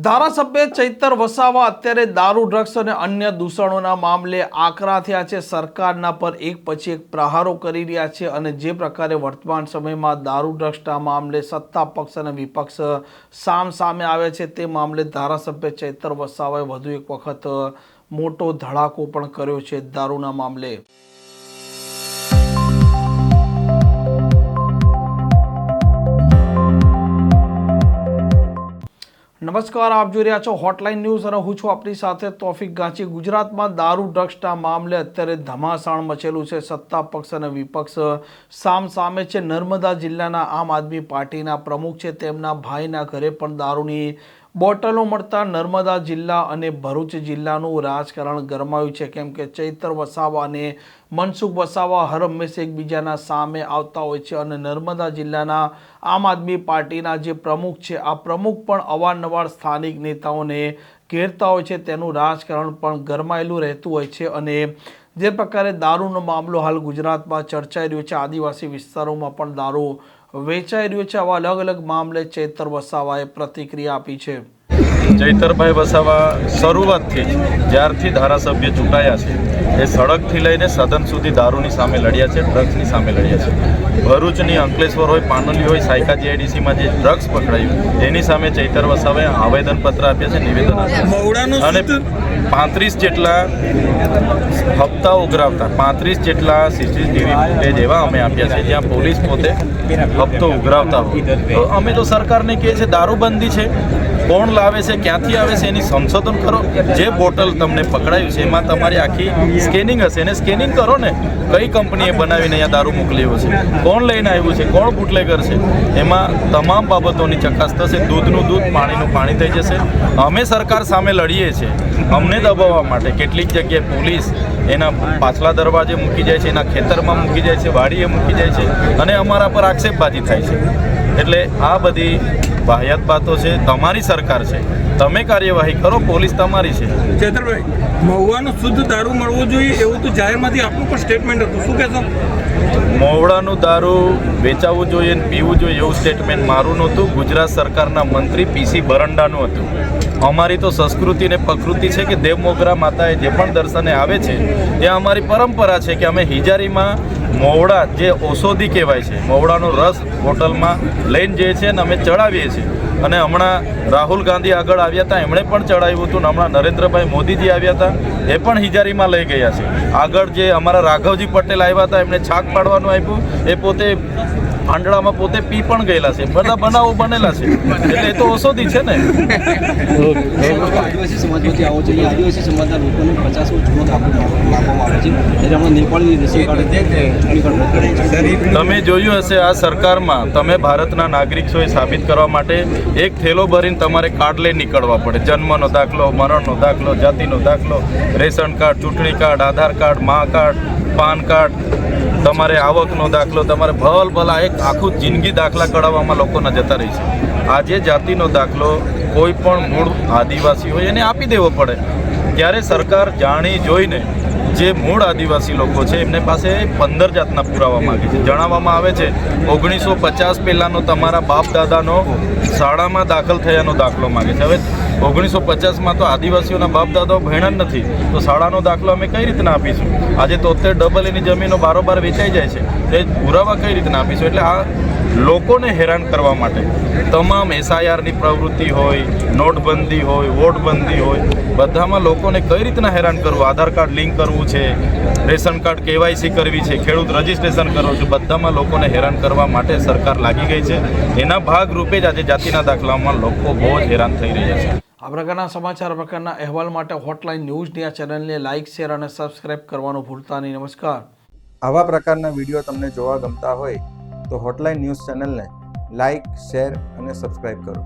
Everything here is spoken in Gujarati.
ધારાસભ્ય ચૈતર વસાવા અત્યારે દારૂ ડ્રગ્સ અને અન્ય દૂષણોના મામલે આકરા થયા છે। સરકારના પર એક પછી એક પ્રહારો કરી રહ્યા છે અને જે પ્રકારે વર્તમાન સમયમાં દારૂ ડ્રગ્સના મામલે સત્તા પક્ષ અને વિપક્ષ સામે આવે છે તે મામલે ધારાસભ્ય ચૈતર વસાવાએ વધુ એક વખત મોટો ધડાકો પણ કર્યો છે દારૂના મામલે। નમસ્કાર, આપ જોઈ રહ્યા છો હોટલાઇન ન્યૂઝ અને હું છું આપની સાથે તોફિક ગાંચી। ગુજરાતમાં દારૂ ડ્રગ્સના મામલે અત્યારે ધમાસાણ મચેલું છે। સત્તા પક્ષ અને વિપક્ષ સામે છે। નર્મદા જિલ્લાના આમ આદમી પાર્ટીના પ્રમુખ છે, તેમના ભાઈના ઘરે પણ દારૂની બોટલો મળતા નર્મદા જિલ્લા અને ભરૂચ જિલ્લાનું રાજકારણ ગરમાયું છે, કેમ કે ચૈતર વસાવા અને મનસુખ વસાવા હર હંમેશા એકબીજાના સામે આવતા હોય છે અને નર્મદા જિલ્લાના આમ આદમી પાર્ટીના જે પ્રમુખ છે આ પ્રમુખ પણ અવારનવાર સ્થાનિક નેતાઓને ઘેરતા હોય છે, તેનું રાજકારણ પણ ગરમાયેલું રહેતું હોય છે। અને જે પ્રકારે દારૂનો મામલો હાલ ગુજરાતમાં ચર્ચાઈ રહ્યો છે, આદિવાસી વિસ્તારોમાં પણ દારૂ વેચાઈ રહ્યો છે, આવા અલગ અલગ મામલે ચૈતર વસાવાએ પ્રતિક્રિયા આપી છે। ચૈતરભાઈ વસાવા શરૂઆતથી જ્યારથી ધારાસભ્ય ચૂંટાયા છે એ સડકથી લઈને સદન સુધી દારૂની સામે લડ્યા છે, ડ્રગ્સની સામે લડ્યા છે। ભરૂચની અંકલેશ્વર હોય, પાનોલી હોય, સાયકા જીઆઈડીસીમાં જે ડ્રગ્સ પકડાયું એની સામે ચૈતર વસાવાએ આવેદનપત્ર આપ્યા છે, નિવેદન આપ્યા અને 35 જેટલા હપ્તા ઉઘરાવતા 35 જેટલા સીસીટીવી ફૂટેજ એવા અમે આપ્યા છે જ્યાં પોલીસ પોતે હપ્તો ઉઘરાવતા હોય। તો અમે તો સરકારને કહીએ છીએ દારૂબંધી છે, કોણ લાવે છે, ક્યાંથી આવે છે એની સંશોધન કરો। જે બોટલ તમને પકડાયું છે એમાં તમારી આખી સ્કેનિંગ હશે, એને સ્કેનિંગ કરો ને, કઈ કંપનીએ બનાવીને અહીંયા દારૂ મોકલ્યો છે, કોણ લઈને આવ્યું છે, કોણ બુટલેગર છે, એમાં તમામ બાબતોની ચકાસ થશે। દૂધનું દૂધ, પાણીનું પાણી થઈ જશે। અમે સરકાર સામે લડીએ છીએ, અમને દબાવવા માટે કેટલીક જગ્યાએ પોલીસ એના પાછલા દરવાજે મૂકી જાય છે, એના ખેતરમાં મૂકી જાય છે, વાડીએ મૂકી જાય છે અને અમારા પર આક્ષેપબાજી થાય છે। એટલે આ બધી વાહિયાત બાતો છે। તમારી સરકાર છે, તમે કાર્યવાહી કરો, પોલીસ તમારી છે। ચૈતરભાઈ, મહુવાનું શુદ્ધ દારૂ મળવું જોઈએ એવું તો જાહેરમાંથી આપનું પણ સ્ટેટમેન્ટ હતું, શું કહેશો? મહુવાનું દારૂ વેચાવવું જોઈએ ને પીવું જોઈએ એવું સ્ટેટમેન્ટ મારું નહોતું, ગુજરાત સરકારના મંત્રી પીસી બરંડાનું હતું। અમારી તો સંસ્કૃતિ ને પ્રકૃતિ છે કે દેવ મોગરા માતાએ જે પણ દર્શને આવે છે ત્યાં અમારી પરંપરા છે કે અમે હિજારીમાં મહુડા જે ઔષધિ કહેવાય છે, મહુડાનો રસ બોટલમાં લઈને જઈએ છીએ અને અમે ચડાવીએ છીએ। અને હમણાં રાહુલ ગાંધી આગળ આવ્યા હતા, એમણે પણ ચડાવ્યું હતું, ને હમણાં નરેન્દ્રભાઈ મોદીજી આવ્યા હતા, એ પણ હિજારીમાં લઈ ગયા છે। આગળ જે અમારા રાઘવજી પટેલ આવ્યા હતા, એમણે છાક પાડવાનું આપ્યું, એ પોતે આંડળામાં પોતે પી પણ ગયેલા છે, બધા બનાવો બનેલા છે, એટલે એ તો ઔષધિ છે ને। આદિવાસી સમાજમાંથી આવો છો, આદિવાસી સમાજના લોકોને 50 જૂનો આપવામાં આવે છે, એટલે હમણાં નેપાળી રેશન કાર્ડ તમે જોયું હશે આ સરકારમાં તમે ભારતના નાગરિક છો એ સાબિત કરવા માટે એક થેલો ભરીને તમારે કાર્ડ લઈ નીકળવા પડે। જન્મનો દાખલો, મરણનો દાખલો, જાતિનો દાખલો, રેશન કાર્ડ, ચૂંટણી કાર્ડ, આધાર કાર્ડ, મા કાર્ડ, પાન કાર્ડ, તમારે આવકનો દાખલો, તમારે ભલા એક આખું જિંદગી દાખલા કઢાવવામાં લોકોના જતા રહી છે। આજે જાતિનો દાખલો કોઈ પણ મૂળ આદિવાસી હોય એને આપી દેવો પડે, ત્યારે સરકાર જાણી જોઈને જે મૂળ આદિવાસી લોકો છે એમને પાસે 15 જાતના પુરાવા માગે છે। જણાવવામાં આવે છે 1950 પહેલાંનો તમારા બાપ દાદાનો શાળામાં દાખલ થયાનો દાખલો માગે છે। હવે 1950માં તો આદિવાસીઓના બાપ દાદાઓ ભણ્યા જ નથી, તો શાળાનો દાખલો અમે કઈ રીતના આપીશું? આજે 73 એની જમીનો બારોબાર વેચાઈ જાય છે, તે પુરાવા કઈ રીતના આપીશું? એટલે આ લોકોને હેરાન કરવા માટે તમામ એસઆઈઆરની પ્રવૃત્તિ હોય, નોટબંધી હોય, વોટબંધી હોય, બધામાં લોકોને કઈ રીતના હેરાન કરવું, આધાર કાર્ડ લિંક કરવું છે, રેશન કાર્ડ કેવાયસી કરવી છે, ખેડૂત રજિસ્ટ્રેશન કરવું છે, બધામાં લોકોને હેરાન કરવા માટે સરકાર લાગી ગઈ છે। એના ભાગરૂપે જ આજે જાતિના દાખલામાં લોકો બહુ જ હેરાન થઈ રહ્યા છે। આ પ્રકારના સમાચાર, આ પ્રકારના અહેવાલ માટે હોટલાઇન ન્યૂઝની આ ચેનલને લાઇક, શેર અને સબસ્ક્રાઇબ કરવાનું ભૂલતા નહીં। નમસ્કાર। આવા પ્રકારના વિડીયો તમને જોવા ગમતા હોય તો હોટલાઇન ન્યૂઝ ચેનલને લાઇક, શેર અને સબસ્ક્રાઇબ કરો।